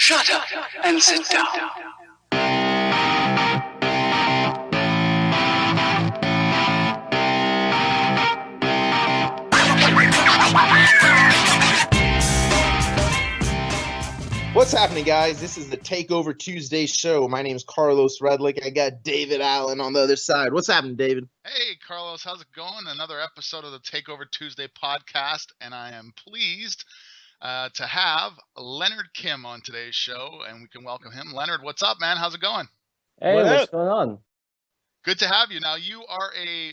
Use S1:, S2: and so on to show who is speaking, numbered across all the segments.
S1: Shut up and sit down.
S2: What's happening, guys? This is the Takeover Tuesday show. My name is Carlos Redlick. I got David Allen on the other side. What's happening, David?
S3: Hey, Carlos. How's it going? Another episode of the Takeover Tuesday podcast, and I am pleased to have Leonard Kim on today's show, and we can welcome him. Leonard, what's up, man? How's it going?
S4: Hey, what's going on?
S3: Good to have you. Now, you are a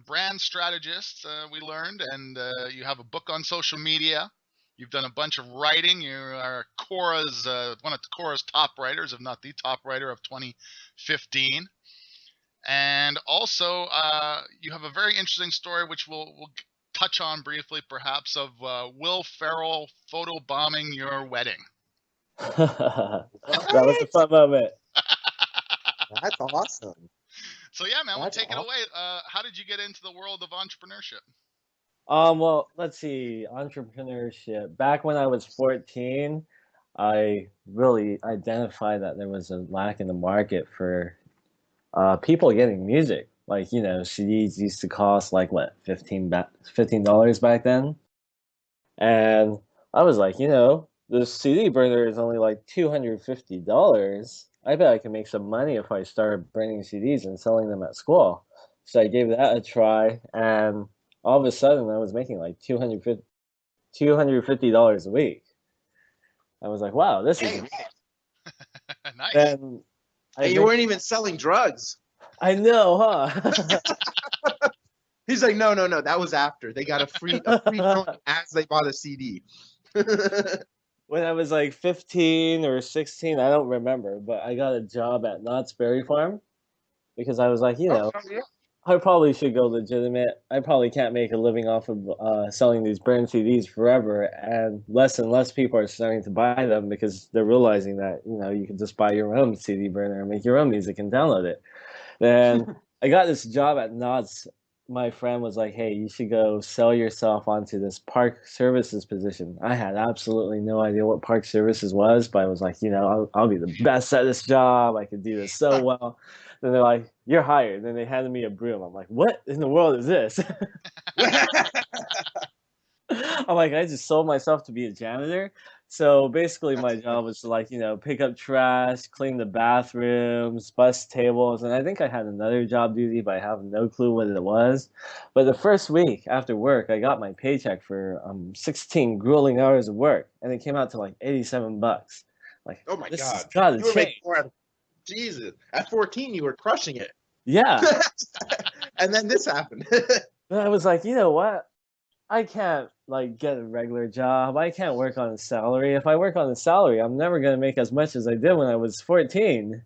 S3: brand strategist, we learned, and you have a book on social media. You've done a bunch of writing. You are Quora's one of Quora's top writers, if not the top writer of 2015. And also, you have a very interesting story, which we'll touch on briefly, perhaps, of Will Ferrell photobombing your wedding.
S4: That was a fun moment.
S2: That's awesome.
S3: So yeah, man, we'll take it away. How did you get into the world of entrepreneurship?
S4: Well, let's see. Entrepreneurship. Back when I was 14, I really identified that there was a lack in the market for people getting music. Like, you know, CDs used to cost like what, $15 back then. And I was like, you know, the CD burner is only like $250. I bet I can make some money if I started burning CDs and selling them at school. So I gave that a try, and all of a sudden I was making like $250 a week. I was like, wow, this is
S3: Nice.
S4: and
S2: Hey, you weren't even selling drugs.
S4: I know, huh?
S2: He's like, no. That was after. They got a free joint as they bought a CD.
S4: When I was like 15 or 16, I don't remember, but I got a job at Knott's Berry Farm because I was like, you know, I probably should go legitimate. I probably can't make a living off of selling these burned CDs forever, and less people are starting to buy them because they're realizing that, you know, you can just buy your own CD burner and make your own music and download it. Then I got this job at Knott's. My friend was like, hey, you should go sell yourself onto this park services position. I had absolutely no idea what park services was, but I was like, you know, I'll be the best at this job. I could do this so well. Then they're like, you're hired. Then they handed me a broom. I'm like, what in the world is this? I'm like, I just sold myself to be a janitor. So basically my job was to, like, you know, pick up trash, clean the bathrooms, bus tables. And I think I had another job duty, but I have no clue what it was. But the first week after work, I got my paycheck for 16 grueling hours of work. And it came out to like $87. Like,
S2: oh my
S4: this
S2: God.
S4: has gotta
S2: You were
S4: change.
S2: making more. Jesus. At 14, you were crushing it.
S4: Yeah.
S2: And then this happened.
S4: And I was like, you know what? I can't like get a regular job. I can't work on a salary. If I work on a salary, I'm never going to make as much as I did when I was 14.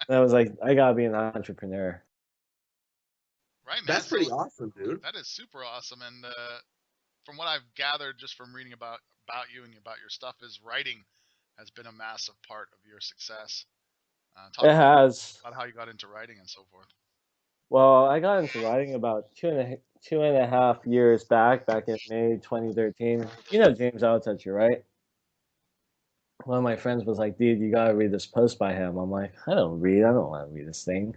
S4: And I was like, I got to be an entrepreneur.
S3: Right, man.
S2: That's pretty awesome, dude.
S3: That is super awesome. And from what I've gathered just from reading about you and about your stuff, is writing has been a massive part of your success. Talk
S4: It has.
S3: about how you got into writing and so forth.
S4: Well, I got into writing about two and a half years back in May 2013. You know James Altucher, right? One of my friends was like, dude, you got to read this post by him. I'm like, I don't want to read this thing.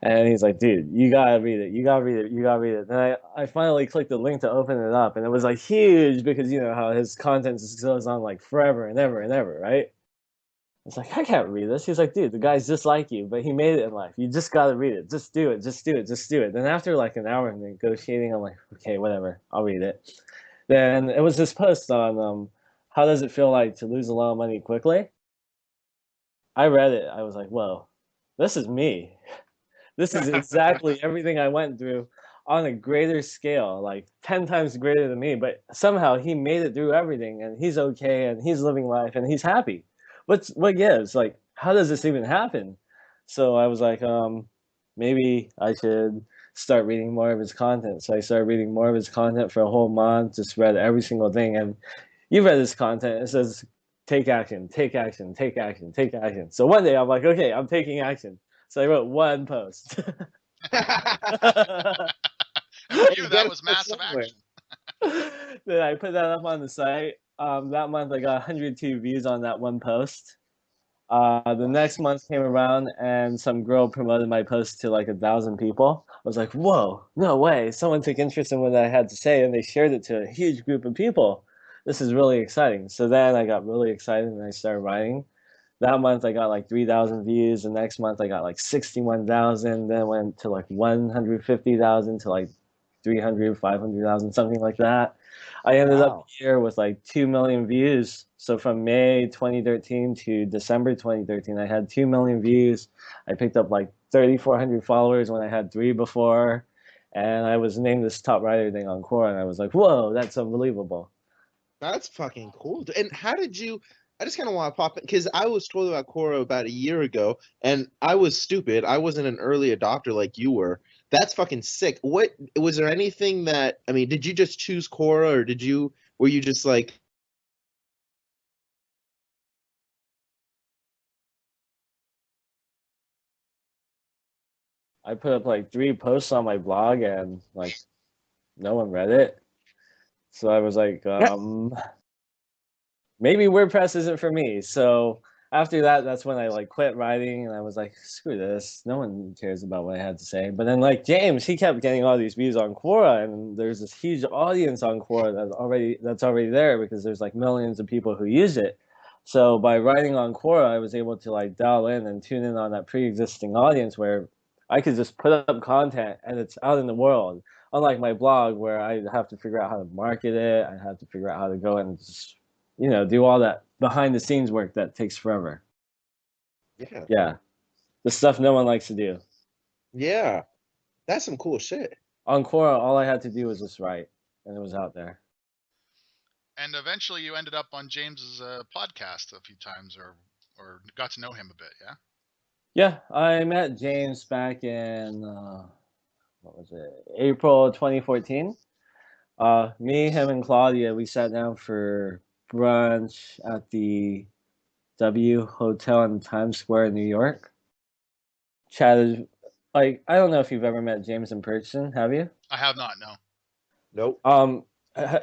S4: And he's like, dude, you got to read it. You got to read it. You got to read it. And I finally clicked the link to open it up, and it was like huge because, you know, how his content just goes on like forever and ever and ever, right? It's like, I can't read this. He's like, dude, the guy's just like you, but he made it in life. You just got to read it. Just do it. Just do it. Just do it. Then after like an hour of negotiating, I'm like, okay, whatever. I'll read it. Then it was this post on how does it feel like to lose a lot of money quickly? I read it. I was like, whoa, this is me. This is exactly everything I went through on a greater scale, like 10 times greater than me. But somehow he made it through everything, and he's okay, and he's living life, and he's happy. What gives? Like, how does this even happen? So I was like, maybe I should start reading more of his content. So I started reading more of his content for a whole month, just read every single thing. And you read his content. It says, take action, take action, take action, take action. So one day I'm like, okay, I'm taking action. So I wrote one post.
S3: And for you, that was massive action.
S4: Then I put that up on the site. That month I got 102 views on that one post. The next month came around and some girl promoted my post to like 1,000 people. I was like, whoa, no way. Someone took interest in what I had to say and they shared it to a huge group of people. This is really exciting. So then I got really excited and I started writing. That month I got like 3,000 views. The next month I got like 61,000. Then went to like 150,000 to like 300, 500,000, something like that. I ended up
S2: Wow.
S4: the year with like 2 million views. So from May 2013 to December 2013, I had 2 million views. I picked up like 3,400 followers when I had three before. And I was named this top writer thing on Quora. And I was like, whoa, that's unbelievable.
S2: That's fucking cool. And how did you? I just kind of want to pop in because I was told about Quora about a year ago, and I was stupid. I wasn't an early adopter like you were. That's fucking sick. What was there anything that I mean? Did you just choose Quora, or were you just like?
S4: I put up like 3 posts on my blog and like no one read it. So I was like, maybe WordPress isn't for me. So after that, that's when I like quit writing and I was like, screw this. No one cares about what I had to say. But then like James, he kept getting all these views on Quora and there's this huge audience on Quora that's already there because there's like millions of people who use it. So by writing on Quora, I was able to like dial in and tune in on that pre-existing audience where I could just put up content and it's out in the world. Unlike my blog where I have to figure out how to market it, I have to figure out how to go and just do all that behind the scenes work that takes forever.
S2: Yeah,
S4: Yeah. The stuff no one likes to do.
S2: yeah, that's some cool shit.
S4: On Quora, all I had to do was just write, and it was out there.
S3: And eventually, you ended up on James's podcast a few times, or got to know him a bit. Yeah.
S4: Yeah, I met James back in, what was it, April 2014. Me, him, and Claudia, we sat down for brunch at the W Hotel in Times Square in New York. Chatted, like, I don't know if you've ever met James in person, have you?
S3: I have not. No,
S2: Nope.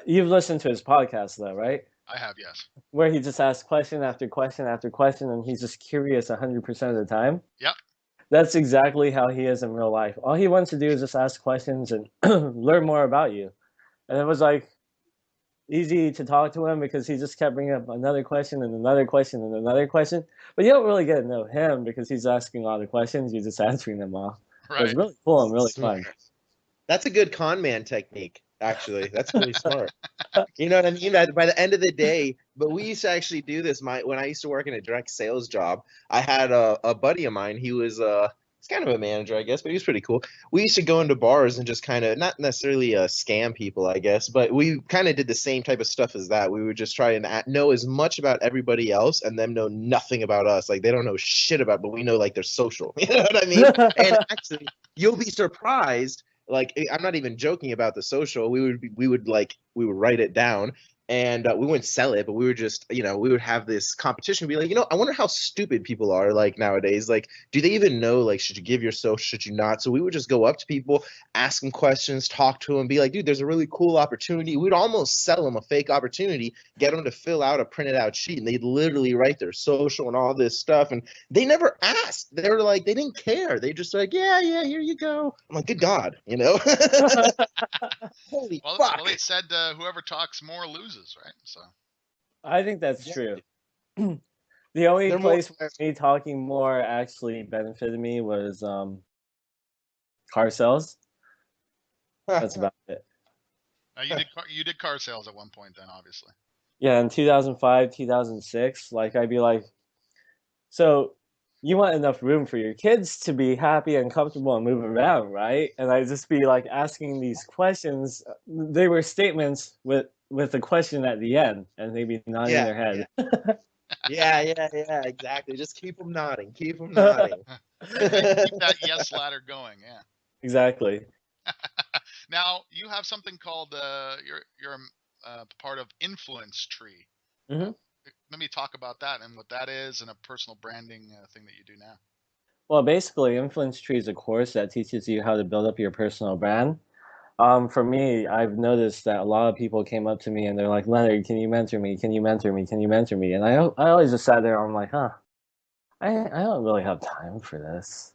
S4: You've listened to his podcast though, right?
S3: I have. Yes.
S4: Where he just asks question after question after question, and he's just curious 100% of the time.
S3: Yep.
S4: That's exactly how he is in real life. All he wants to do is just ask questions and learn more about you. And it was like easy to talk to him because he just kept bringing up another question and another question and another question. But you don't really get to know him because he's asking all the questions. You're just answering them all. It was
S3: Right.
S4: really cool and really fun.
S2: That's a good con man technique, actually. That's really smart. You know what I mean? By the end of the day, but we used to actually do this. When I used to work in a direct sales job, I had a buddy of mine. He's kind of a manager, I guess, but he was pretty cool. We used to go into bars and just kind of not necessarily scam people, I guess, but we kind of did the same type of stuff as that. We would just try and know as much about everybody else and them know nothing about us. Like they don't know shit about, but we know like their social. You know what I mean? And actually, you'll be surprised. Like I'm not even joking about the social. We would write it down and we wouldn't sell it, but we were just we would have this competition. Be like, I wonder how stupid people are like nowadays. Like, do they even know like should you give your social, should you not? So we would just go up to people, ask them questions, talk to them, be like, dude, there's a really cool opportunity. We'd almost sell them a fake opportunity, get them to fill out a printed out sheet, and they'd literally write their social and all this stuff. And they never asked. They were like, they didn't care. They just like, yeah, here you go. I'm like, good God, Holy fuck.
S3: Well, they said whoever talks more loses, right? So.
S4: I think that's true. The only place where me talking more actually benefited me was car sales. That's about it.
S3: You did car sales at one point then, obviously.
S4: Yeah, in 2005, 2006, like I'd be like, so you want enough room for your kids to be happy and comfortable and move around, right? And I'd just be like asking these questions. They were statements with a question at the end, and they'd be nodding their head.
S2: Yeah, exactly. Just keep them nodding. Keep them nodding.
S3: Keep that yes ladder going. Yeah.
S4: Exactly.
S3: Now you have something called you're part of Influence Tree.
S4: Mm-hmm.
S3: Let me talk about that and what that is and a personal branding thing that you do now.
S4: Well, basically, Influence Tree is a course that teaches you how to build up your personal brand. For me, I've noticed that a lot of people came up to me and they're like, Leonard, can you mentor me? Can you mentor me? Can you mentor me? And I always just sat there. I'm like, huh, I don't really have time for this.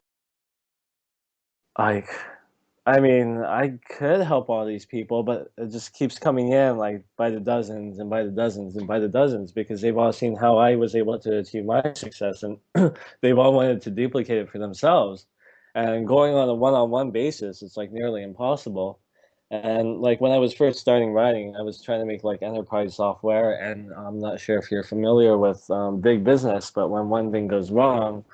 S4: Like, I mean, I could help all these people, but it just keeps coming in like by the dozens and by the dozens and by the dozens because they've all seen how I was able to achieve my success and they've all wanted to duplicate it for themselves. And going on a one-on-one basis, it's like nearly impossible. And like when I was first starting writing, I was trying to make like enterprise software, and I'm not sure if you're familiar with big business, but when one thing goes wrong,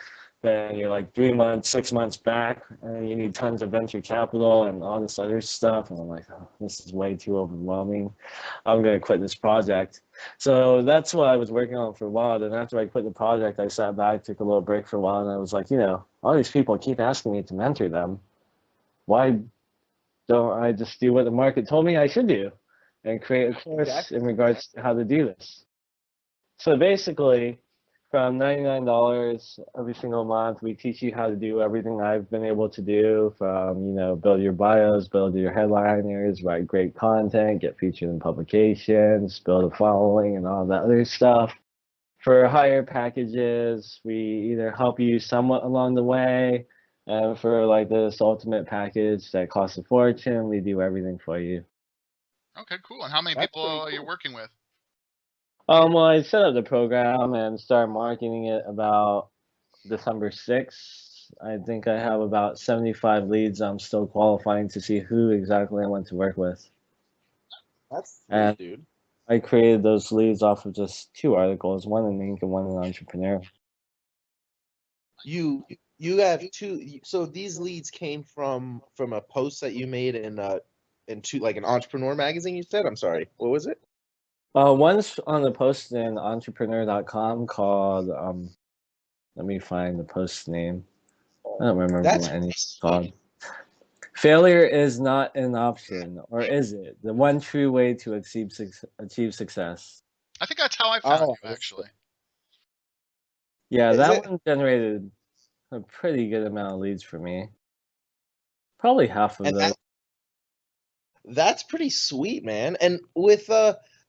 S4: then you're like 3 months, 6 months back, and you need tons of venture capital and all this other stuff. And I'm like, oh, this is way too overwhelming. I'm gonna quit this project. So that's what I was working on for a while. Then after I quit the project, I sat back, took a little break for a while, and I was like, all these people keep asking me to mentor them. Why don't I just do what the market told me I should do and create a course in regards to how to do this? So basically, from $99 every single month, we teach you how to do everything I've been able to do from, build your bios, build your headliners, write great content, get featured in publications, build a following, and all that other stuff. For higher packages, we either help you somewhat along the way, and for like this ultimate package that costs a fortune, we do everything for you.
S3: Okay, cool. And how many people are you working with?
S4: Well, I set up the program and started marketing it about December 6th. I think I have about 75 leads. I'm still qualifying to see who exactly I want to work with.
S2: That's
S4: And
S2: sweet, dude.
S4: I created those leads off of just 2 articles, one in Inc. and one in Entrepreneur.
S2: You have two. So these leads came from a post that you made in two, like an entrepreneur magazine. You said. I'm sorry. What was it?
S4: One's on the post in entrepreneur.com called, let me find the post name. I don't remember
S2: That's
S4: what it's called. Failure is not an option, or is it? The one true way to achieve success.
S3: I think that's how I found
S2: Oh,
S3: you, actually.
S4: Yeah,
S2: is
S4: that
S2: it?
S4: one generated a pretty good amount of leads for me. Probably half of
S2: And
S4: those.
S2: that's pretty sweet, man. And with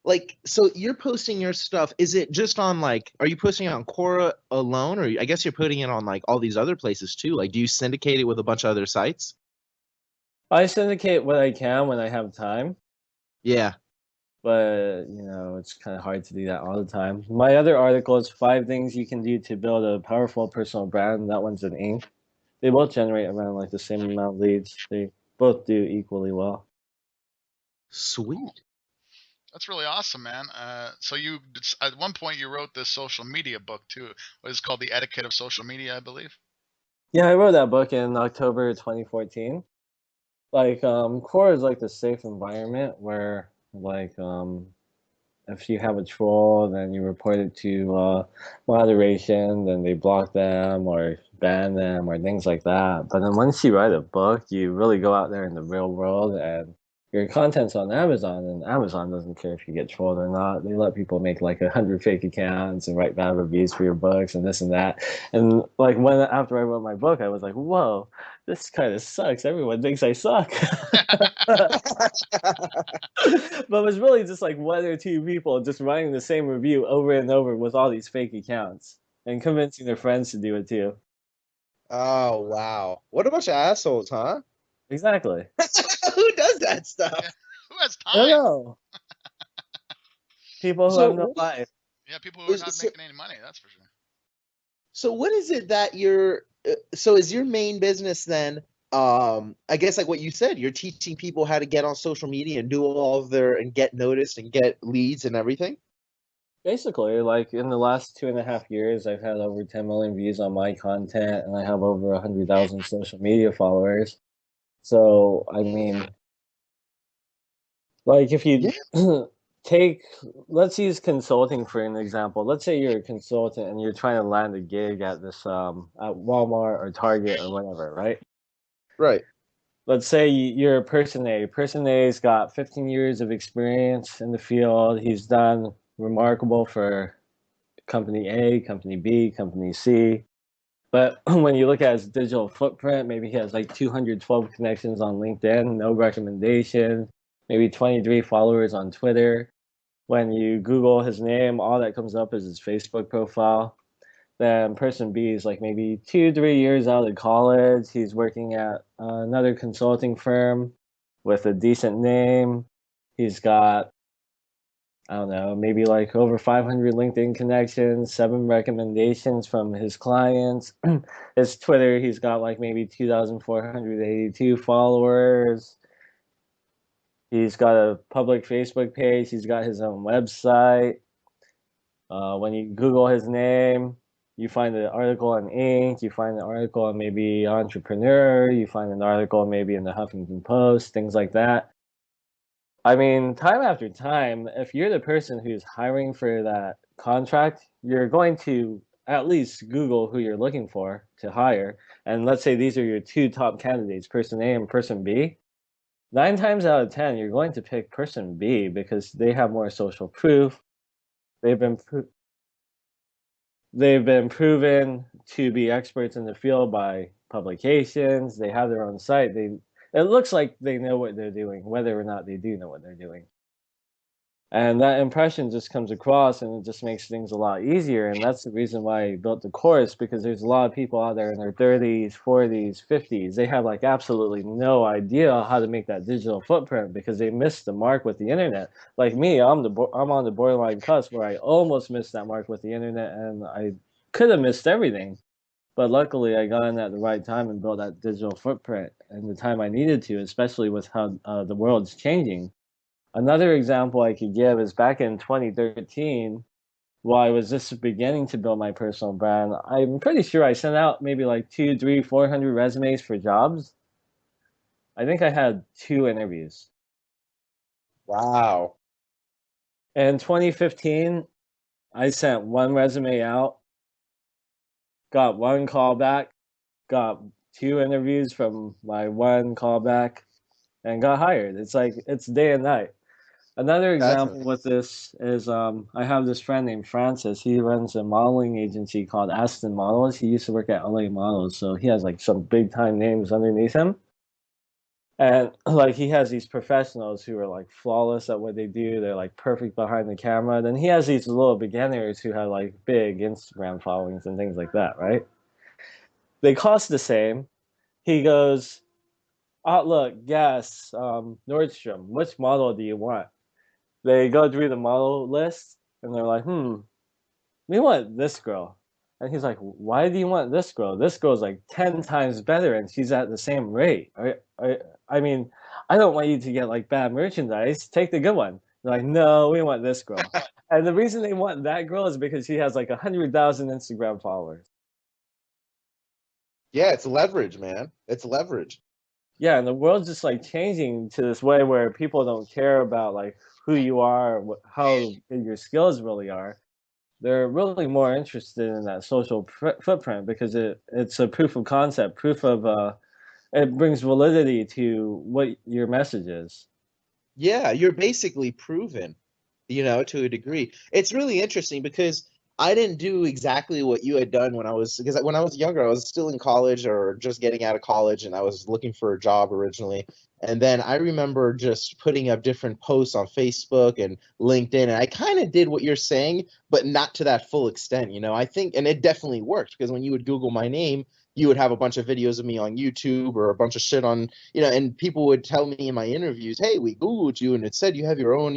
S2: like, so you're posting your stuff. Is it just on like, are you posting it on Quora alone, or I guess you're putting it on like all these other places too? Like, do you syndicate it with a bunch of other sites?
S4: I syndicate what I can when I have time,
S2: Yeah.
S4: but it's kind of hard to do that all the time. My other article is 5 things you can do to build a powerful personal brand. That one's in ink. They both generate around like the same amount of leads. They both do equally well.
S2: Sweet.
S3: That's really awesome, man. So you at one point you wrote this social media book too. What is called The Etiquette of Social Media, I believe.
S4: Yeah, I wrote that book in October 2014. Like, core is like the safe environment where, like, if you have a troll, then you report it to moderation, then they block them or ban them or things like that. But then once you write a book, you really go out there in the real world, and your content's on Amazon, and Amazon doesn't care if you get trolled or not. They let people make like 100 fake accounts and write bad reviews for your books and this and that. And like after I wrote my book, I was like, whoa, this kind of sucks. Everyone thinks I suck. But it was really just like 1 or 2 people just writing the same review over and over with all these fake accounts and convincing their friends to do it too.
S2: Oh wow. What a bunch of assholes, huh?
S4: Exactly.
S2: Who does that stuff?
S3: Yeah. Who has
S4: I don't
S3: time?
S4: know. People who
S2: So
S4: have no life.
S3: Yeah, people who are
S2: is
S3: not
S2: so,
S3: making any money, that's for sure.
S2: so what is it that you're so is your main business then I guess like what you said, you're teaching people how to get on social media and do all of their and get noticed and get leads and everything?
S4: Basically, like in the last 2.5 years, I've had over 10 million views on my content, and I have over 100,000 social media followers. So, I mean, like if you
S2: Yeah.
S4: take, let's use consulting for an example. Let's say you're a consultant and you're trying to land a gig at this at Walmart or Target or whatever, right?
S2: Right.
S4: Let's say you're a person A. Person A's got 15 years of experience in the field. He's done remarkable for company A, company B, company C. But when you look at his digital footprint, maybe he has like 212 connections on LinkedIn, no recommendations, maybe 23 followers on Twitter. When you Google his name, all that comes up is his Facebook profile. Then person B is like maybe 2, 3 years out of college. He's working at another consulting firm with a decent name. He's got, I don't know, maybe like over 500 LinkedIn connections, 7 recommendations from his clients. His Twitter, he's got like maybe 2,482 followers. He's got a public Facebook page. He's got his own website. When you Google his name, you find an article on Inc. You find an article on maybe Entrepreneur. You find an article maybe in the Huffington Post, things like that. I mean, time after time, if you're the person who's hiring for that contract, you're going to at least Google who you're looking for to hire. And let's say these are your 2 top candidates, person A and person B. 9 times out of 10, you're going to pick person B because they have more social proof. They've been proven to be experts in the field by publications. They have their own site. It looks like they know what they're doing, whether or not they do know what they're doing. And that impression just comes across, and it just makes things a lot easier. And that's the reason why I built the course, because there's a lot of people out there in their 30s, 40s, 50s. They have like absolutely no idea how to make that digital footprint because they missed the mark with the internet. Like me, I'm on the borderline cusp where I almost missed that mark with the internet, and I could have missed everything. But luckily, I got in at the right time and built that digital footprint in the time I needed to, especially with how the world's changing. Another example I could give is back in 2013, while I was just beginning to build my personal brand. I'm pretty sure I sent out maybe like 2, 3, 400 resumes for jobs. I think I had 2 interviews.
S2: Wow.
S4: In 2015, I sent 1 resume out, got 1 callback, got 2 interviews from my 1 callback, and got hired. It's like, it's day and night. Another example with this is I have this friend named Francis. He runs a modeling agency called Aston Models. He used to work at LA Models, so he has like some big time names underneath him. And like he has these professionals who are like flawless at what they do. They're like perfect behind the camera. Then he has these little beginners who have like big Instagram followings and things like that, right? They cost the same. He goes, Outlook, Guess, Nordstrom, which model do you want? They go through the model list and they're like, we want this girl. And he's like, why do you want this girl? This girl's like 10 times better and she's at the same rate. I mean, I don't want you to get like bad merchandise. Take the good one. They're like, no, we want this girl. And the reason they want that girl is because she has like 100,000 Instagram followers.
S2: Yeah, it's leverage, man. It's leverage.
S4: Yeah, and the world's just like changing to this way where people don't care about like who you are, how good your skills really are. They're really more interested in that social footprint because it's a proof of concept, proof of it brings validity to what your message is.
S2: Yeah, you're basically proven, to a degree. It's really interesting because I didn't do exactly what you had done because when I was younger, I was still in college or just getting out of college, and I was looking for a job originally. And then I remember just putting up different posts on Facebook and LinkedIn, and I kind of did what you're saying, but not to that full extent, I think, and it definitely worked because when you would Google my name, you would have a bunch of videos of me on YouTube or a bunch of shit on, and people would tell me in my interviews, hey, we Googled you and it said you have your own,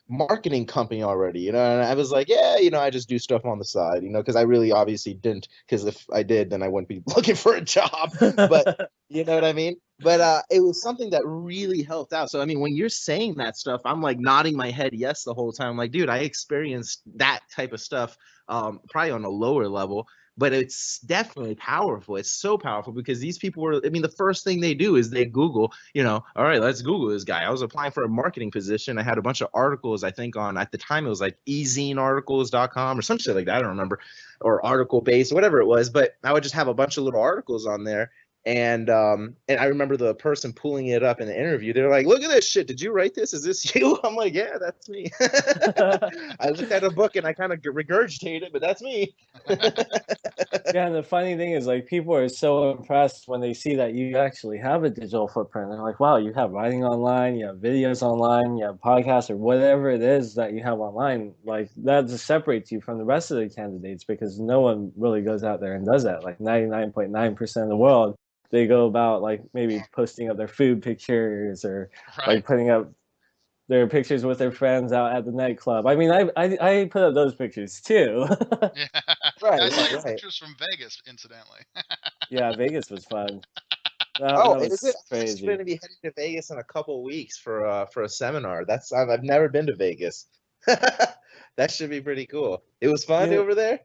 S2: marketing company already, and I was like, yeah, I just do stuff on the side, because I really obviously didn't, because if I did, then I wouldn't be looking for a job, but you know what I mean? But it was something that really helped out. So, I mean, when you're saying that stuff, I'm like nodding my head yes the whole time. I'm like, dude, I experienced that type of stuff probably on a lower level. But it's definitely powerful. It's so powerful because these people the first thing they do is they Google, all right, let's Google this guy. I was applying for a marketing position. I had a bunch of articles, I think at the time it was like ezinearticles.com or some shit like that. I don't remember, or article based, whatever it was. But I would just have a bunch of little articles on there. And I remember the person pulling it up in the interview. They're like, "Look at this shit. Did you write this? Is this you?" I'm like, "Yeah, that's me." I looked at a book and I kind of regurgitated it, but that's me.
S4: Yeah, and the funny thing is, like, people are so impressed when they see that you actually have a digital footprint. They're like, wow, you have writing online, you have videos online, you have podcasts, or whatever it is that you have online. Like, that just separates you from the rest of the candidates because no one really goes out there and does that. Like, 99.9% of the world, they go about, like, maybe posting up their food pictures or,
S3: Right.
S4: like, putting up their pictures with their friends out at the nightclub. I mean, I put up those pictures too.
S3: Yeah.
S2: Right,
S3: I saw your
S2: right.
S3: pictures from Vegas, incidentally.
S4: Yeah, Vegas was fun. That
S2: Oh, is it?
S4: was
S2: I'm actually going
S4: crazy.
S2: to be heading to Vegas in a couple of weeks for a seminar. I've never been to Vegas. That should be pretty cool. It was fun
S4: You
S2: over there.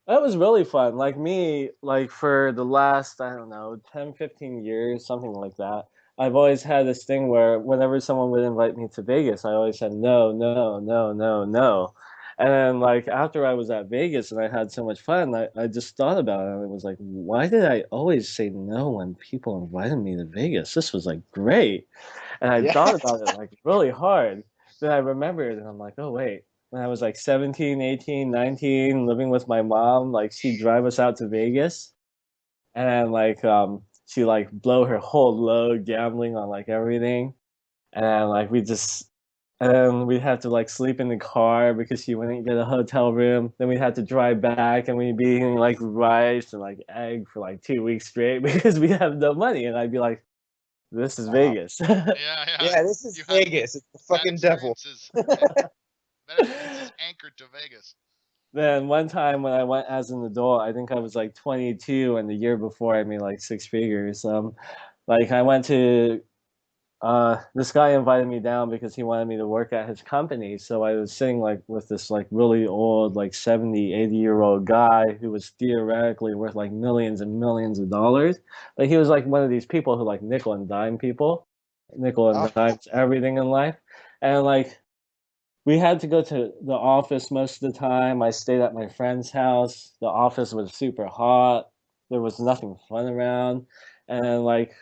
S4: That was really fun. Like me, like for the last, I don't know, 10, 15 years, something like that. I've always had this thing where whenever someone would invite me to Vegas, I always said no, no, no, no, no. And then like after I was at Vegas and I had so much fun, I just thought about it and it was like, why did I always say no when people invited me to Vegas? This was like great. And I
S2: Yeah.
S4: thought about it like really hard. Then I remembered and I'm like, oh wait, when I was like 17, 18, 19, living with my mom, like she'd drive us out to Vegas and like she like blow her whole load gambling on like everything. And like we just and then we had to like sleep in the car because she wouldn't get a hotel room. Then we had to drive back and we'd be eating like rice and like egg for like 2 weeks straight because we have no money. And I'd be like, this is
S2: Wow.
S4: Vegas.
S3: Yeah, yeah.
S2: Yeah, this is
S3: You had
S2: Vegas. It's the
S3: bad
S2: fucking devil.
S3: experiences. Bad experiences anchored to Vegas.
S4: Then one time when I went as an adult, I think I was like 22, and the year before I made like six figures. Like I went to this guy invited me down because he wanted me to work at his company. So I was sitting like with this like really old, like 70, 80-year-old guy who was theoretically worth like millions and millions of dollars. Like he was like one of these people who like nickel and dime people, nickel and
S2: Oh,
S4: dimes everything in life. And like we had to go to the office most of the time. I stayed at my friend's house. The office was super hot. There was nothing fun around. And like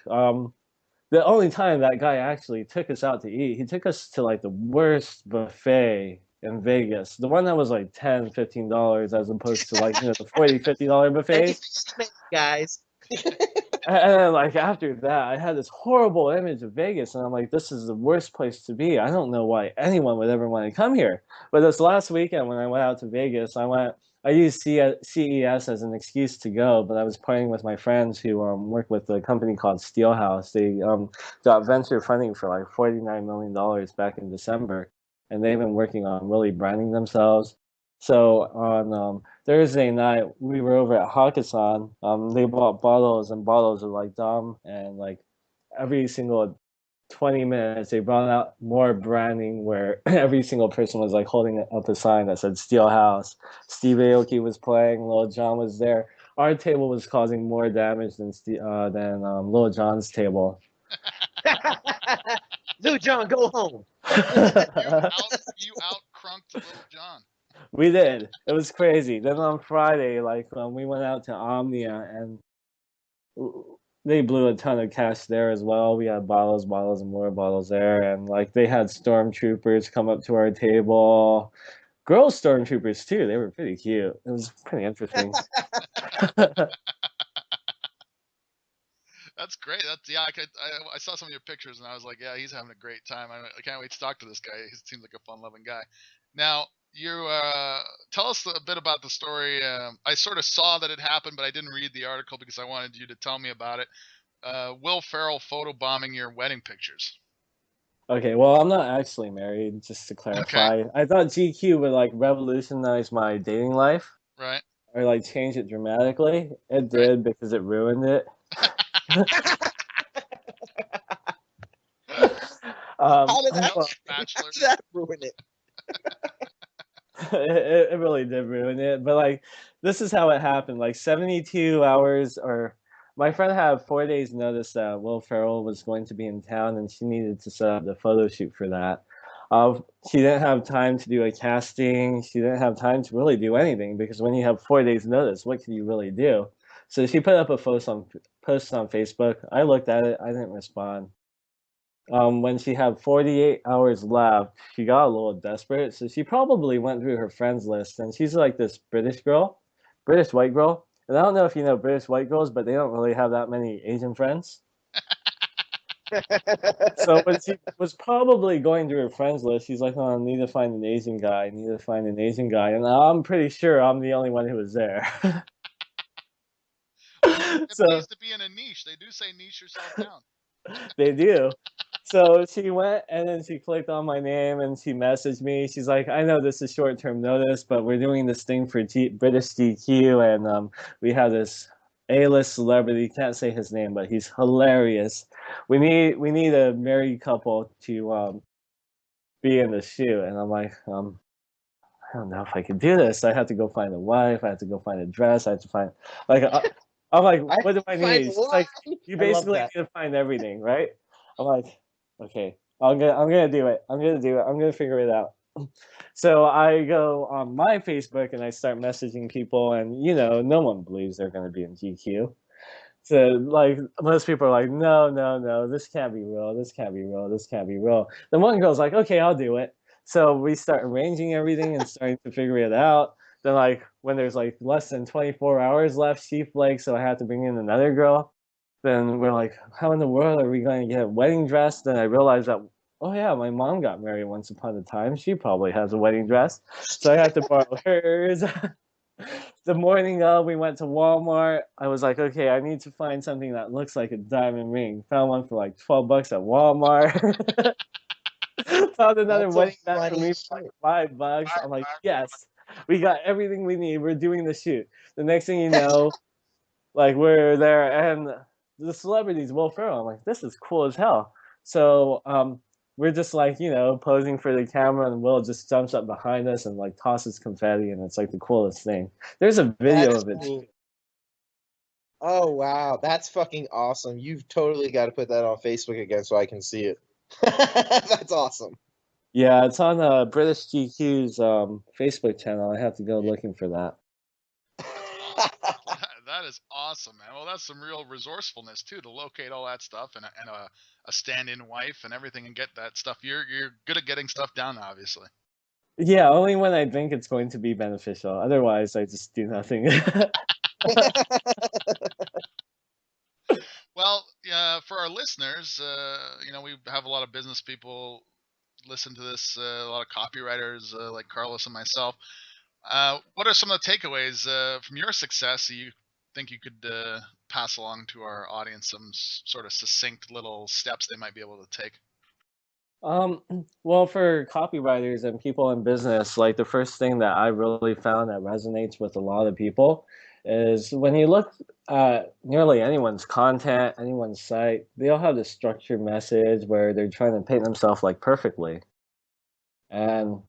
S4: the only time that guy actually took us out to eat, he took us to like the worst buffet in Vegas. The one that was like $10, $15 as opposed to like, the $40, $50
S2: thank you
S4: buffets.
S2: for your guys.
S4: And then, like after that, I had this horrible image of Vegas, and I'm like, this is the worst place to be. I don't know why anyone would ever want to come here. But this last weekend, when I went out to Vegas, I used CES as an excuse to go, but I was partying with my friends who work with a company called Steelhouse. They got venture funding for like $49 million back in December, and they've been working on really branding themselves. So on Thursday night, we were over at Hakkasan. They bought bottles and bottles of like Dom, and like every single 20 minutes, they brought out more branding where every single person was like holding up a sign that said Steelhouse. Steve Aoki was playing, Lil Jon was there. Our table was causing more damage than Lil Jon's table.
S2: Lil Jon, go home.
S3: You out crunked Little John.
S4: We did. It was crazy. Then on Friday, like we went out to Omnia and they blew a ton of cash there as well. We had bottles, bottles, and more bottles there, and like they had stormtroopers come up to our table. Girl stormtroopers too. They were pretty cute. It was pretty interesting.
S3: That's great. I saw some of your pictures and I was like, yeah, he's having a great time. I can't wait to talk to this guy. He seems like a fun-loving guy. Now, you tell us a bit about the story. I sort of saw that it happened, but I didn't read the article because I wanted you to tell me about it. Will Ferrell photobombing your wedding pictures.
S4: Okay, well, I'm not actually married, just to
S3: Okay,
S4: clarify. I thought GQ would like revolutionize my dating life
S3: right,
S4: or like change it dramatically. It
S3: right.
S4: did because it ruined it.
S2: How did that,
S3: Yep,
S4: Well,
S2: how
S3: Bachelor.
S2: did that ruin it?
S4: it really did ruin it. But like, this is how it happened. Like 72 hours, or my friend had 4 days notice that Will Ferrell was going to be in town, and she needed to set up the photo shoot for that. She didn't have time to do a casting. She didn't have time to really do anything because when you have 4 days notice, what can you really do? So she put up a posted on Facebook. I looked at it. I didn't respond. When she had 48 hours left, she got a little desperate. So she probably went through her friends list, and she's like this British girl, British white girl. And I don't know if you know British white girls, but they don't really have that many Asian friends. So when she was probably going through her friends list, she's like, "Oh, I need to find an Asian guy. I need to find an Asian guy." And I'm pretty sure I'm the only one who was there.
S3: It
S4: So
S3: pays to be in a niche. They do say niche yourself down.
S4: they do. So she went and then she clicked on my name and she messaged me. She's like, "I know this is short-term notice, but we're doing this thing for British GQ, and we have this A-list celebrity. Can't say his name, but he's hilarious. We need a married couple to be in the shoot." And I'm like, I don't know if I can do this. I have to go find a wife. I have to go find a dress. I have to find like I'm like, what do I need? She's like, you
S2: I love
S4: basically
S2: that.
S4: need to find everything, right? I'm like, okay, I'm gonna do it. I'm gonna figure it out. So I go on my Facebook and I start messaging people, and no one believes they're gonna be in GQ. So like most people are like, no, no, no, this can't be real. This can't be real. This can't be real. The one girl's like, okay, I'll do it. So we start arranging everything and starting to figure it out. Then like when there's like less than 24 hours left, she flakes, so I have to bring in another girl. Then we're like, how in the world are we going to get a wedding dress? Then I realized that, oh yeah, my mom got married once upon a time. She probably has a wedding dress. So I had to borrow hers. The morning of, we went to Walmart. I was like, okay, I need to find something that looks like a diamond ring. Found one for like $12 at Walmart. Found another
S2: That's a
S4: wedding band for
S2: funny
S4: me for like $5. I'm like, yes, we got everything we need. We're doing the shoot. The next thing you know, like we're there, and the celebrities Will Ferrell. I'm like, this is cool as hell. So we're just like posing for the camera, and Will just jumps up behind us and like tosses confetti, and it's like the coolest thing. There's a video
S2: That's
S4: of it.
S2: cool. Oh wow, that's fucking awesome. You've totally got to put that on Facebook again so I can see it. That's awesome.
S4: Yeah, it's on British GQ's Facebook channel. I have to go looking for that.
S3: That is awesome, man. Well, that's some real resourcefulness too, to locate all that stuff and a stand-in wife and everything and get that stuff. You're good at getting stuff down, obviously.
S4: Yeah, only when I think it's going to be beneficial. Otherwise, I just do nothing.
S3: Well, for our listeners, we have a lot of business people listen to this, a lot of copywriters like Carlos and myself. What are some of the takeaways from your success that you think you could pass along to our audience? Some sort of succinct little steps they might be able to take.
S4: Well, for copywriters and people in business, like the first thing that I really found that resonates with a lot of people is when you look at nearly anyone's content, anyone's site, they all have this structured message where they're trying to paint themselves like perfectly. And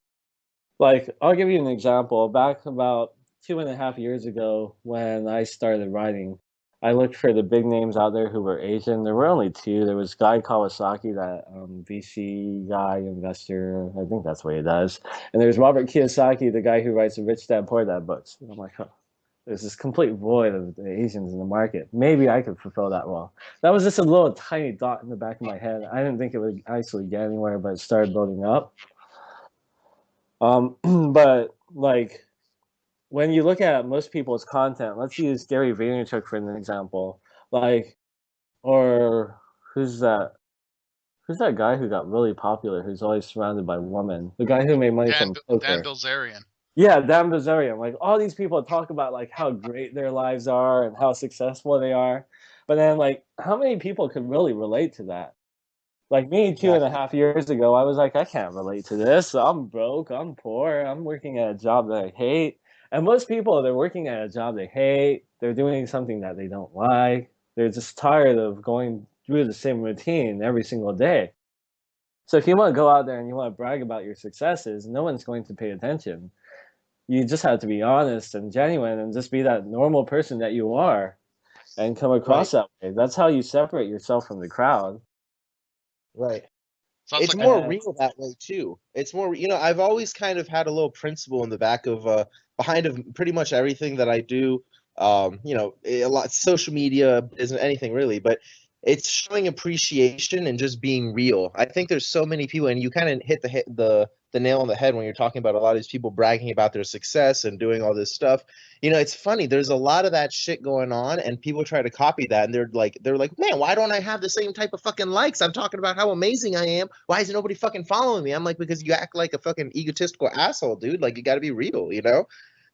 S4: like, I'll give you an example. Back about 2.5 years ago, when I started writing, I looked for the big names out there who were Asian. There were only two. There was Guy Kawasaki, that VC guy, investor. I think that's what he does. And there's Robert Kiyosaki, the guy who writes the Rich Dad Poor Dad books. And I'm like, huh, there's this complete void of the Asians in the market. Maybe I could fulfill that role. That was just a little tiny dot in the back of my head. I didn't think it would actually get anywhere, but it started building up. But like when you look at most people's content, let's use Gary Vaynerchuk for an example. Like, or who's that? Who's that guy who got really popular? Who's always surrounded by women? The guy who made money
S3: Dan
S4: from poker.
S3: Bilzerian.
S4: Yeah, Dan Bilzerian. Like all these people talk about like how great their lives are and how successful they are, but then like how many people could really relate to that? Like me, 2.5 years ago, I was like, I can't relate to this. I'm broke. I'm poor. I'm working at a job that I hate. And most people, they're working at a job they hate. They're doing something that they don't like. They're just tired of going through the same routine every single day. So if you want to go out there and you want to brag about your successes, no one's going to pay attention. You just have to be honest and genuine and just be that normal person that you are and come across that way. That's how you separate yourself from the crowd.
S2: Right.
S3: Sounds
S2: It's
S3: like
S2: more real that way too. It's more, I've always kind of had a little principle in the back of behind of pretty much everything that I do. a lot social media isn't anything really, but it's showing appreciation and just being real. I think there's so many people, and you kind of hit the nail on the head when you're talking about a lot of these people bragging about their success and doing all this stuff. It's funny. There's a lot of that shit going on, and people try to copy that, and they're like, man, why don't I have the same type of fucking likes? I'm talking about how amazing I am. Why is nobody fucking following me? I'm like, because you act like a fucking egotistical asshole, dude. Like, you got to be real.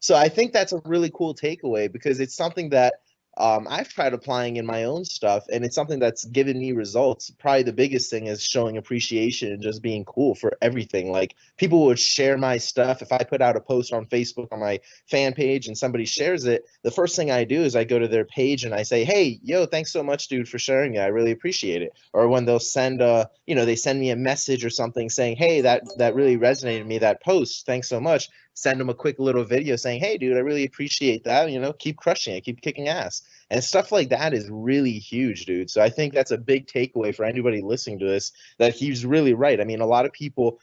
S2: So I think that's a really cool takeaway because it's something that I've tried applying in my own stuff, and it's something that's given me results. Probably the biggest thing is showing appreciation and just being cool for everything. Like, people would share my stuff. If I put out a post on Facebook on my fan page and somebody shares it, the first thing I do is I go to their page and I say, "Hey, yo, thanks so much, dude, for sharing it. I really appreciate it." Or when they'll send they send me a message or something saying, "Hey, that really resonated with me, that post. Thanks so much." Send them a quick little video saying, "Hey, dude, I really appreciate that. Keep crushing it, keep kicking ass." And stuff like that is really huge, dude. So I think that's a big takeaway for anybody listening to this, that he's really right. I mean, a lot of people,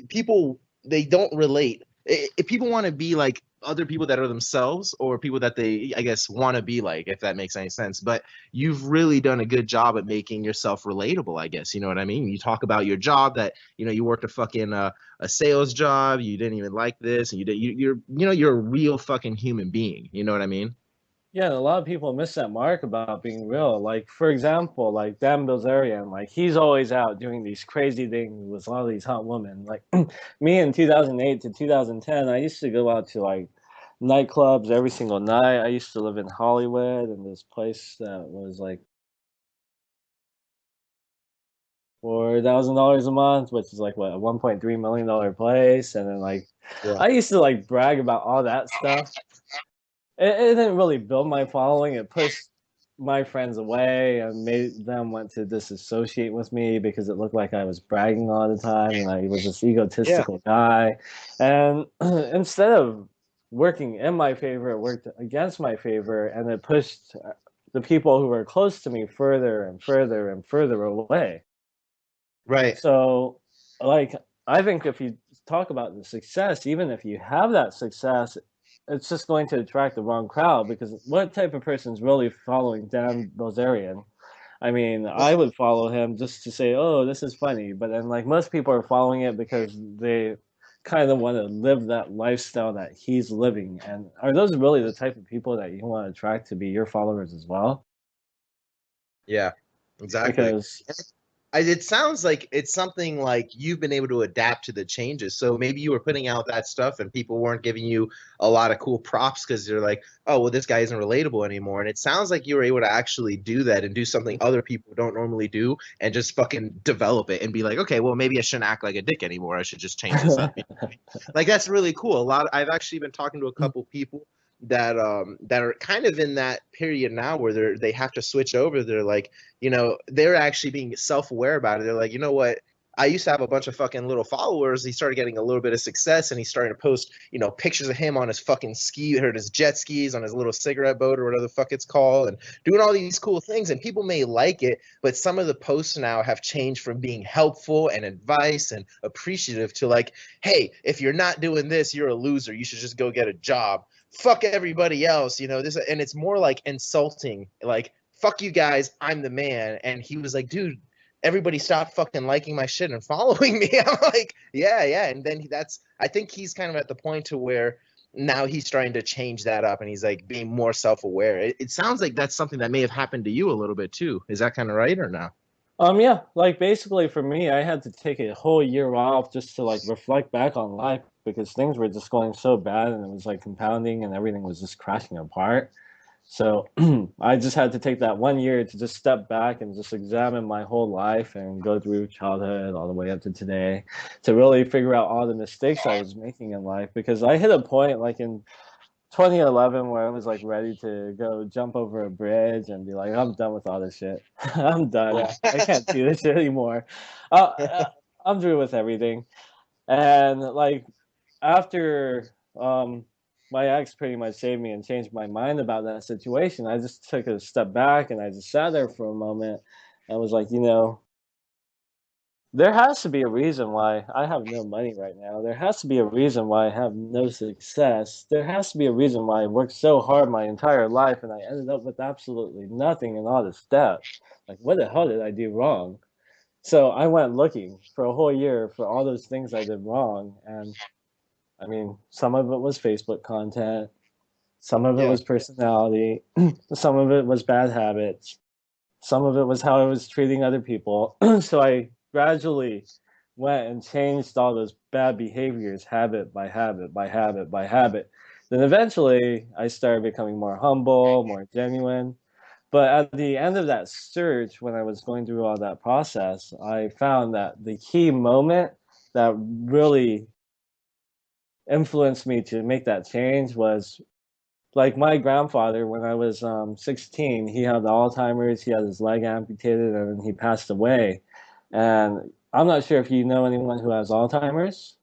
S2: people, they don't relate. If people want to be like other people that are themselves, or people that they, I guess, want to be like, if that makes any sense. But you've really done a good job at making yourself relatable, I guess. You know what I mean? You talk about your job, that, you worked a fucking a sales job, you didn't even like this, and you're a real fucking human being. You know what I mean?
S4: Yeah, and a lot of people miss that mark about being real. Like, for example, like Dan Bilzerian, like he's always out doing these crazy things with a lot of these hot women. Like me in 2008 to 2010, I used to go out to like nightclubs every single night. I used to live in Hollywood in this place that was like $4,000 a month, which is like what, a $1.3 million place. And then like
S2: Yeah.
S4: I used to like brag about all that stuff. It didn't really build my following. It pushed my friends away and made them want to disassociate with me because it looked like I was bragging all the time and I was this
S2: Yeah.
S4: egotistical guy. And instead of working in my favor, it worked against my favor, and it pushed the people who were close to me further and further and further away.
S2: Right.
S4: So, like, I think if you talk about the success, even if you have that success, it's just going to attract the wrong crowd, because what type of person is really following Dan Bilzerian? I mean, I would follow him just to say, "Oh, this is funny," but then like most people are following it because they kind of want to live that lifestyle that he's living. And are those really the type of people that you want to attract to be your followers as well?
S2: Yeah, exactly.
S4: Because
S2: It sounds like it's something like you've been able to adapt to the changes. So maybe you were putting out that stuff and people weren't giving you a lot of cool props because they're like, "Oh, well, this guy isn't relatable anymore." And it sounds like you were able to actually do that and do something other people don't normally do, and just fucking develop it and be like, "Okay, well, maybe I shouldn't act like a dick anymore. I should just change this up." Like, that's really cool. I've actually been talking to a couple people that are kind of in that period now where they have to switch over. They're like, they're actually being self-aware about it. They're like, "You know what? I used to have a bunch of fucking little followers. He started getting a little bit of success, and he's starting to post, pictures of him on his fucking ski or his jet skis, on his little cigarette boat or whatever the fuck it's called, and doing all these cool things. And people may like it, but some of the posts now have changed from being helpful and advice and appreciative to like, hey, if you're not doing this, you're a loser. You should just go get a job. Fuck everybody else, this." And it's more like insulting, like, "Fuck you guys, I'm the man." And he was like, "Dude, everybody stop fucking liking my shit and following me." I'm like, yeah, yeah. And then I think he's kind of at the point to where now he's trying to change that up, and he's like being more self-aware. It sounds like that's something that may have happened to you a little bit too. Is that kind of right or no?
S4: Yeah, like basically for me, I had to take a whole year off just to like reflect back on life, because things were just going so bad and it was like compounding and everything was just crashing apart. So I just had to take that 1 year to just step back and just examine my whole life and go through childhood all the way up to today to really figure out all the mistakes I was making in life, because I hit a point like in 2011 where I was like ready to go jump over a bridge and be like, "I'm done with all this shit. I'm done. I can't do this shit anymore. I'm through with everything." And like after my ex pretty much saved me and changed my mind about that situation, I just took a step back and I just sat there for a moment and was like, There has to be a reason why I have no money right now. There has to be a reason why I have no success. There has to be a reason why I worked so hard my entire life and I ended up with absolutely nothing in all this debt. Like, what the hell did I do wrong? So I went looking for a whole year for all those things I did wrong. And I mean, some of it was Facebook content, some of it
S2: Yeah.
S4: was personality, some of it was bad habits, some of it was how I was treating other people. So I gradually went and changed all those bad behaviors, habit by habit by habit by habit. Then eventually I started becoming more humble, more genuine. But at the end of that search, when I was going through all that process, I found that the key moment that really influenced me to make that change was like my grandfather. When I was 16, he had Alzheimer's, he had his leg amputated, and he passed away. And I'm not sure if you know anyone who has Alzheimer's.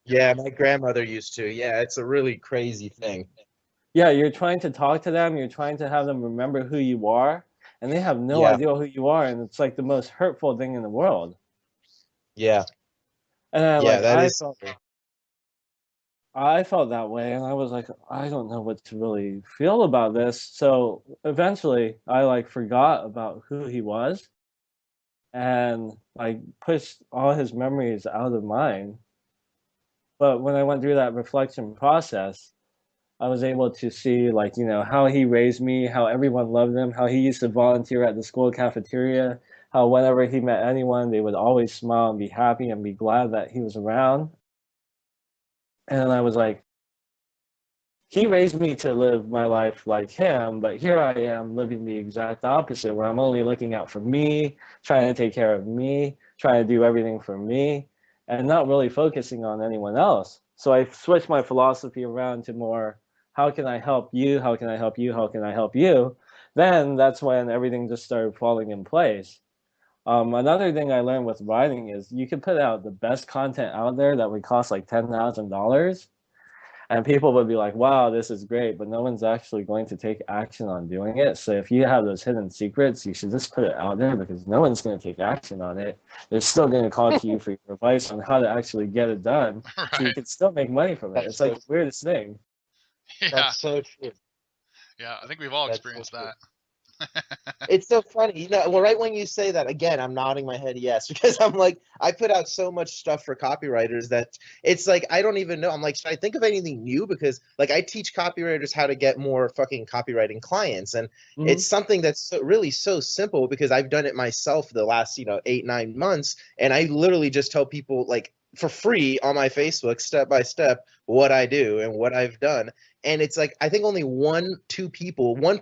S2: Yeah, my grandmother used to. Yeah, it's a really crazy thing.
S4: Yeah, you're trying to talk to them, you're trying to have them remember who you are, and they have no
S2: Yeah,
S4: idea who you are, and it's like the most hurtful thing in the world.
S2: yeah,
S4: And I,
S2: yeah.
S4: like
S2: That
S4: I
S2: is.
S4: felt I felt that way, and I was like, I don't know what to really feel about this. So eventually, I like forgot about who he was, and like pushed all his memories out of mind. But when I went through that reflection process, I was able to see, like, how he raised me, how everyone loved him, how he used to volunteer at the school cafeteria, how whenever he met anyone, they would always smile and be happy and be glad that he was around. And I was like, he raised me to live my life like him, but here I am living the exact opposite, where I'm only looking out for me, trying to take care of me, trying to do everything for me, and not really focusing on anyone else. So I switched my philosophy around to more, how can I help you? How can I help you? How can I help you? Then that's when everything just started falling in place. Another thing I learned with writing is you can put out the best content out there that would cost like $10,000, and people would be like, wow, this is great, but no one's actually going to take action on doing it. So if you have those hidden secrets, you should just put it out there, because no one's going to take action on it. They're still going to call to you for your advice on how to actually get it done, so you
S3: Right.
S4: can still make money from it.
S2: That's
S4: It's like
S2: so.
S4: the weirdest thing.
S3: Yeah.
S2: That's so true.
S3: Yeah. I think we've all
S2: That's so
S3: experienced
S2: true.
S3: that.
S2: It's so funny, well, right when you say that, again, I'm nodding my head yes, because I'm like, I put out so much stuff for copywriters that it's like I don't even know. I'm like, should I think of anything new? Because like I teach copywriters how to get more fucking copywriting clients, and
S4: Hmm.
S2: it's something that's really so simple because I've done it myself the last 8-9 months, and I literally just tell people like for free on my Facebook step by step what I do and what I've done. And it's like I think only one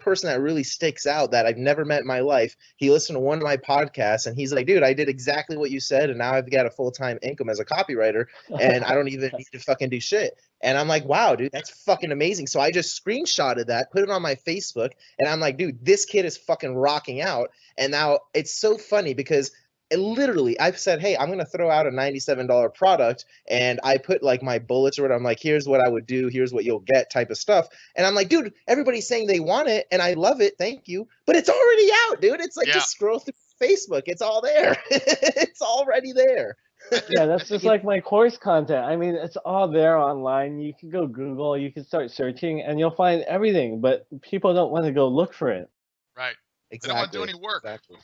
S2: person that really sticks out that I've never met in my life. He listened to one of my podcasts and he's like, dude, I did exactly what you said, and now I've got a full-time income as a copywriter, and I don't even need to fucking do shit. And I'm like, wow, dude, that's fucking amazing. So I just screenshotted that, put it on my Facebook, and I'm like, dude, this kid is fucking rocking out. And now it's so funny because literally I've said, hey, I'm gonna throw out a $97 product, and I put like my bullets or what I'm like, here's what I would do, here's what you'll get type of stuff. And I'm like, dude, everybody's saying they want it and I love it, thank you, but it's already out, dude. It's like
S3: Yeah.
S2: just scroll through Facebook, it's all there. It's already there.
S3: I think
S4: Yeah,
S3: I
S4: that's
S3: think
S4: just like my course content. I mean, it's all there online. You can go Google, you can start searching, and you'll find everything, but people don't want to go look for it.
S3: right. They don't want to do
S2: Exactly,
S3: any work.
S2: exactly,
S3: And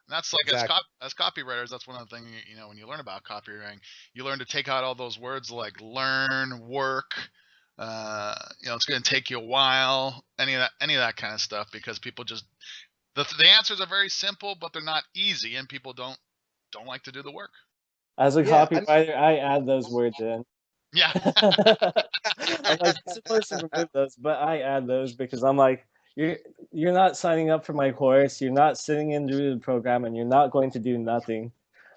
S3: that's like
S2: exactly.
S3: as copywriters, that's one of the things when you learn about copywriting, you learn to take out all those words like learn, work. It's going to take you a while. Any of that kind of stuff, because people just the answers are very simple, but they're not easy, and people don't like to do the work.
S4: As a
S2: Yeah, I mean,
S4: copywriter, I add those words in.
S3: Yeah.
S4: I'm like, you're supposed to remove those, but I add those because I'm like, you're you're not signing up for my course, you're not sitting in through the program, and you're not going to do nothing.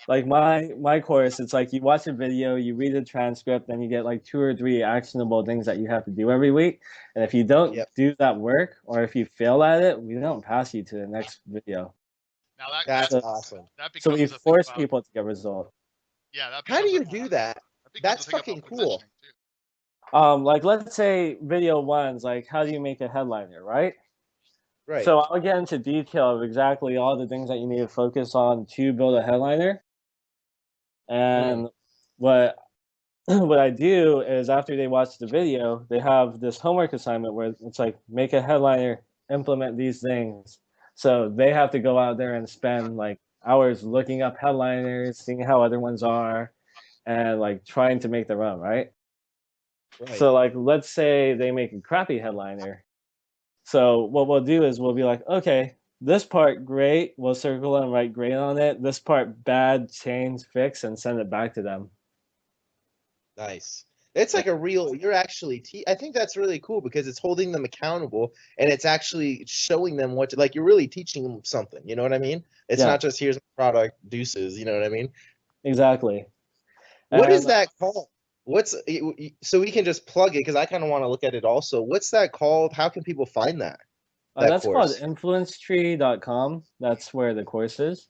S4: Like my course, it's like you watch a video, you read a transcript, then you get like 2 or 3 actionable things that you have to do every week. And if you don't
S2: yep,
S4: do that work, or if you fail at it, we don't pass you to the next video.
S3: Now that that
S2: that's
S4: So
S2: awesome.
S3: that
S4: so we
S3: becomes a thing
S4: force
S3: about
S4: people to get results.
S3: yeah that
S2: How do
S3: becomes a
S2: you do that?
S3: that becomes a
S2: That's
S3: thing about
S2: fucking cool.
S3: positioning too.
S4: Like let's say video one's like, how do you make a headliner, right?
S2: Right.
S4: So I'll get into detail of exactly all the things that you need to focus on to build a headliner. And what what I do is after they watch the video, they have this homework assignment where it's like make a headliner, implement these things. So they have to go out there and spend like hours looking up headliners, seeing how other ones are, and like trying to make their own, right?
S2: Right.
S4: So like let's say they make a crappy headliner. So what we'll do is we'll be like, okay, this part great, we'll circle and write great on it. This part bad, change, fix, and send it back to them.
S2: Nice. It's like a real, you're actually, I think that's really cool because it's holding them accountable and it's actually showing them what to, like, you're really teaching them something. You know what I mean? It's
S4: Yeah.
S2: not just here's my product, deuces. You know what I mean?
S4: Exactly.
S2: What is
S4: And
S2: that called? What's, so we can just plug it because I kind of want to look at it also. What's that called? How can people find that
S4: that's called
S2: course?
S4: influencetree.com. That's where the course is.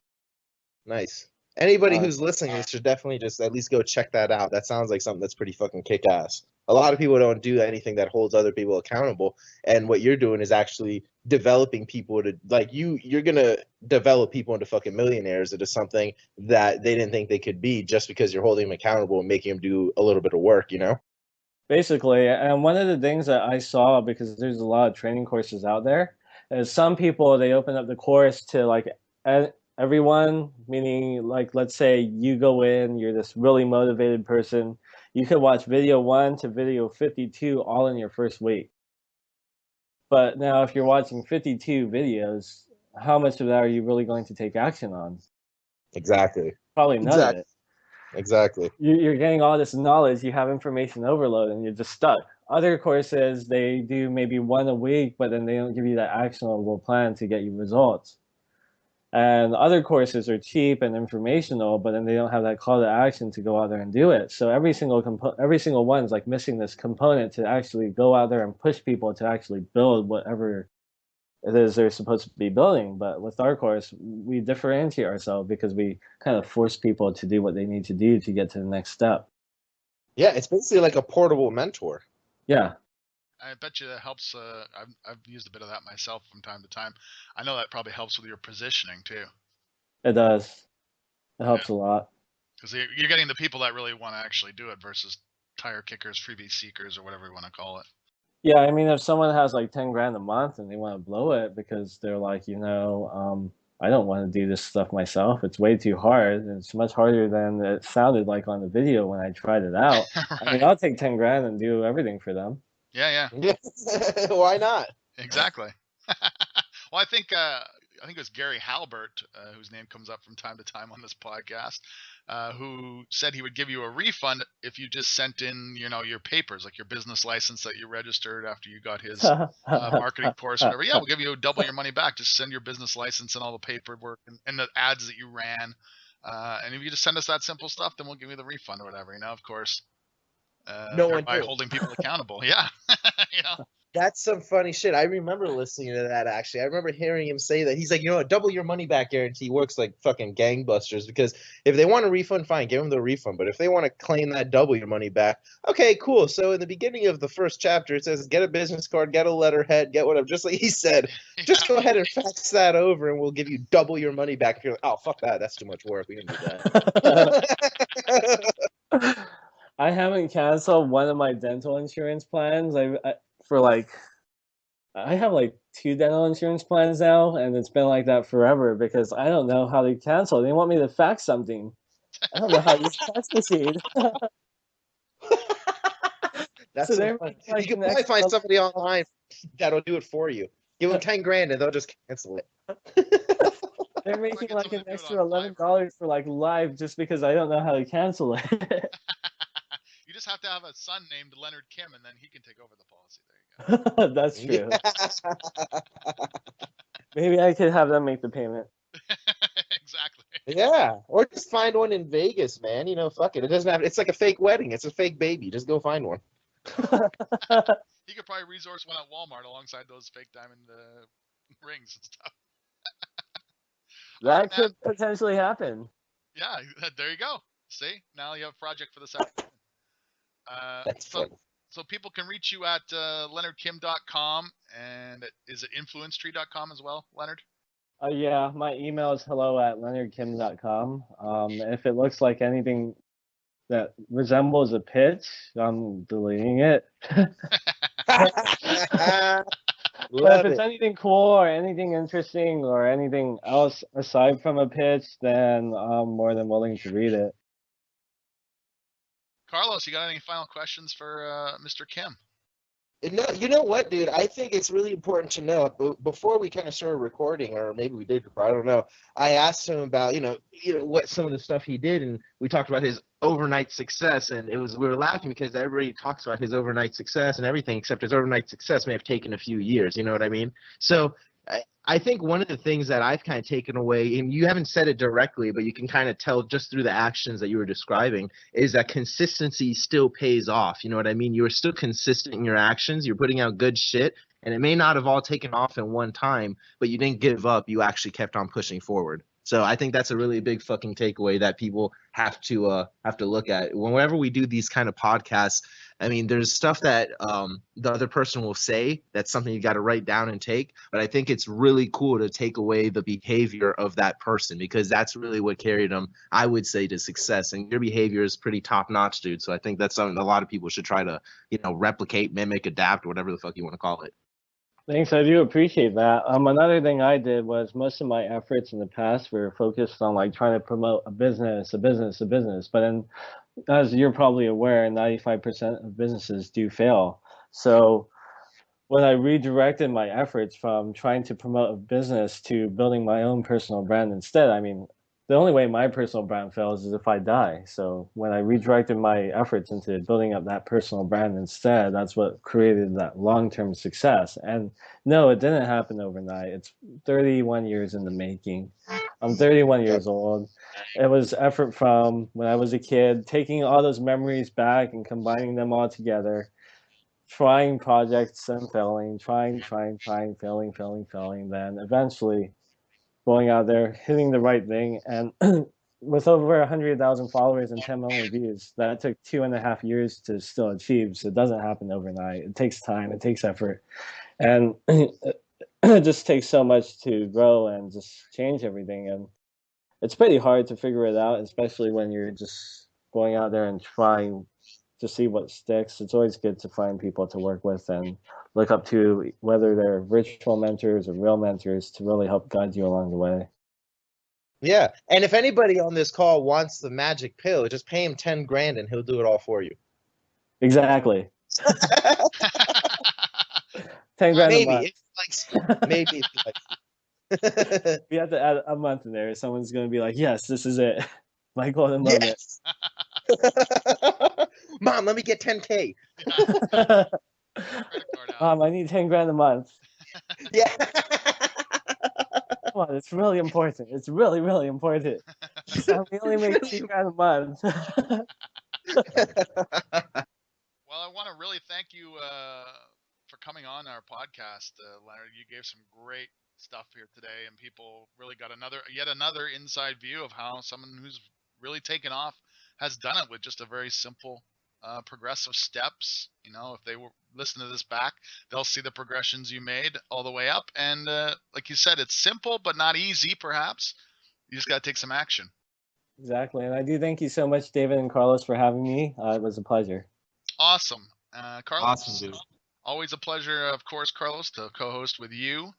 S2: Nice. Anybody
S4: Uh,
S2: who's listening should definitely just at least go check that out. That sounds like something that's pretty fucking kick-ass. A lot of people don't do anything that holds other people accountable, and what you're doing is actually developing people to, like, you're gonna develop people into fucking millionaires into something that they didn't think they could be just because you're holding them accountable and making them do a little bit of work, you know?
S4: Basically, and one of the things that I saw, because there's a lot of training courses out there, is some people they open up the course to like everyone, meaning like let's say you go in, you're this really motivated person, you could watch video 1 to video 52 all in your first week. But now if you're watching 52 videos, how much of that are you really going to take action on?
S2: Exactly.
S4: Probably none of it.
S2: Exactly.
S4: You're getting all this knowledge, you have information overload, and you're just stuck. Other courses, they do maybe 1 a week, but then they don't give you that actionable plan to get you results. And other courses are cheap and informational, but then they don't have that call to action to go out there and do it. So every single one is like missing this component to actually go out there and push people to actually build whatever it is they're supposed to be building. But with our course, we differentiate ourselves because we kind of force people to do what they need to do to get to the next step.
S2: Yeah, it's basically like a portable mentor.
S4: Yeah.
S3: I bet you that helps. I've used a bit of that myself from time to time. I know that probably helps with your positioning too.
S4: It does. It helps a lot.
S3: Because you're getting the people that really want to actually do it versus tire kickers, freebie seekers, or whatever you want to call it.
S4: Yeah, I mean, if someone has like 10 grand a month and they want to blow it because they're like, I don't want to do this stuff myself. It's way too hard. It's much harder than it sounded like on the video when I tried it out.
S3: Right.
S4: I mean, I'll take 10 grand and do everything for them.
S3: Yeah.
S2: Why not?
S3: Exactly. Well, I think it was Gary Halbert, whose name comes up from time to time on this podcast, who said he would give you a refund if you just sent in, your papers, like your business license that you registered after you got his marketing course, whatever. Yeah, we'll give you double your money back. Just send your business license and all the paperwork and the ads that you ran. And if you just send us that simple stuff, then we'll give you the refund or whatever. Of course,
S2: No one
S3: by
S2: did.
S3: holding people accountable. Yeah.
S2: That's some funny shit. I remember listening to that, actually. I remember hearing him say that. He's like, a double your money back guarantee works like fucking gangbusters, because if they want a refund, fine, give them the refund. But if they want to claim that double your money back, okay, cool. So in the beginning of the first chapter, it says, get a business card, get a letterhead, get whatever. Just like he said, just go ahead and fax that over and we'll give you double your money back. If you're like, oh, fuck that. That's too much work. We can do that.
S4: I haven't canceled one of my dental insurance plans. I have like 2 dental insurance plans now, and it's been like that forever because I don't know how to cancel. They want me to fax something. I don't know how to use a fax machine.
S2: That's
S4: So
S2: so
S4: they're
S2: funny.
S4: like
S2: You can
S4: an
S2: probably find
S4: extra
S2: somebody online that'll do it for you. Give them 10 grand and they'll just cancel it.
S4: They're making
S3: get
S4: like
S3: someone
S4: an
S3: to do it
S4: extra
S3: on
S4: $11 for like live just because I don't know how to cancel it.
S3: You just have to have a son named Leonard Kim, and then he can take over the policy. There you go.
S4: That's true. Maybe I could have them make the payment.
S3: Exactly.
S2: Yeah, or just find one in Vegas, man. Fuck it. It doesn't have. It's like a fake wedding. It's a fake baby. Just go find one.
S3: He could probably resource one at Walmart alongside those fake diamond rings and stuff.
S4: That could potentially happen.
S3: Yeah, there you go. See, now you have a project for this afternoon.
S2: That's funny.
S3: So people can reach you at leonardkim.com, and is it influencetree.com as well, Leonard?
S4: Yeah, my email is hello@leonardkim.com. If it looks like anything that resembles a pitch, I'm deleting it. But if
S2: Love
S4: it's
S2: it.
S4: anything cool or anything interesting or anything else aside from a pitch, then I'm more than willing to read it.
S3: Carlos, you got any final questions for Mr. Kim?
S2: No, you know what, dude? I think it's really important to know. Before we kind of started recording, or maybe we did, I don't know. I asked him about, what some of the stuff he did, and we talked about his overnight success, and we were laughing because everybody talks about his overnight success and everything, except his overnight success may have taken a few years. You know what I mean? So I think one of the things that I've kind of taken away, and you haven't said it directly, but you can kind of tell just through the actions that you were describing, is that consistency still pays off. You know what I mean? You're still consistent in your actions. You're putting out good shit, and it may not have all taken off in one time, but you didn't give up. You actually kept on pushing forward. So I think that's a really big fucking takeaway that people have to look at. Whenever we do these kind of podcasts, I mean, there's stuff that the other person will say that's something you got to write down and take. But I think it's really cool to take away the behavior of that person, because that's really what carried them, I would say, to success. And your behavior is pretty top notch, dude. So I think that's something a lot of people should try to, replicate, mimic, adapt, whatever the fuck you want to call it.
S4: Thanks, I do appreciate that. Another thing I did was most of my efforts in the past were focused on like trying to promote a business. But then, as you're probably aware, 95% of businesses do fail. So when I redirected my efforts from trying to promote a business to building my own personal brand instead, I mean, the only way my personal brand fails is if I die. So when I redirected my efforts into building up that personal brand instead, that's what created that long-term success. And no, it didn't happen overnight. It's 31 years in the making. I'm 31 years old. It was effort from when I was a kid, taking all those memories back and combining them all together, trying projects and failing, trying, failing, then eventually going out there, hitting the right thing. And with over 100,000 followers and 10 million views, that took 2.5 years to still achieve. So it doesn't happen overnight. It takes time, it takes effort. And it just takes so much to grow and just change everything. And it's pretty hard to figure it out, especially when you're just going out there and trying to see what sticks. It's always good to find people to work with and look up to, whether they're virtual mentors or real mentors, to really help guide you along the way.
S2: Yeah. And if anybody on this call wants the magic pill, just pay him 10 grand and he'll do it all for you.
S4: Exactly. 10 grand a month.
S2: Maybe.
S4: We have to add a month in there. Someone's going to be like, yes, this is it. My golden moment.
S2: Yes. Mom, let me get 10K.
S4: Mom, I need 10 grand a month.
S2: Yeah.
S4: Come on, it's really important. It's really, really important. We only make 2 grand a month.
S3: Well, I want to really thank you for coming on our podcast, Leonard. You gave some great stuff here today, and people really got yet another inside view of how someone who's really taken off has done it with just a very simple progressive steps. If they listen to this back, they'll see the progressions you made all the way up. And like you said, it's simple but not easy, perhaps. You just got to take some action.
S4: Exactly. And I do thank you so much, David and Carlos, for having me. It was a pleasure.
S3: Awesome. Carlos,
S2: awesome, dude.
S3: Always a pleasure, of course, Carlos, to co-host with you.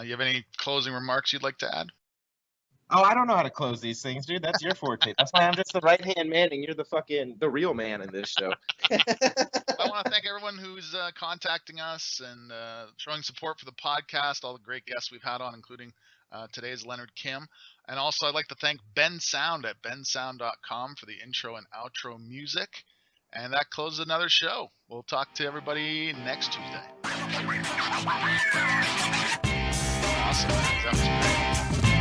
S3: You have any closing remarks you'd like to add?
S2: Oh, I don't know how to close these things, dude. That's your forte. That's why I'm just the right-hand man, and you're the real man in this show.
S3: I want to thank everyone who's contacting us and showing support for the podcast, all the great guests we've had on, including today's Leonard Kim. And also, I'd like to thank Ben Sound at bensound.com for the intro and outro music. And that closes another show. We'll talk to everybody next Tuesday. Awesome. That was great.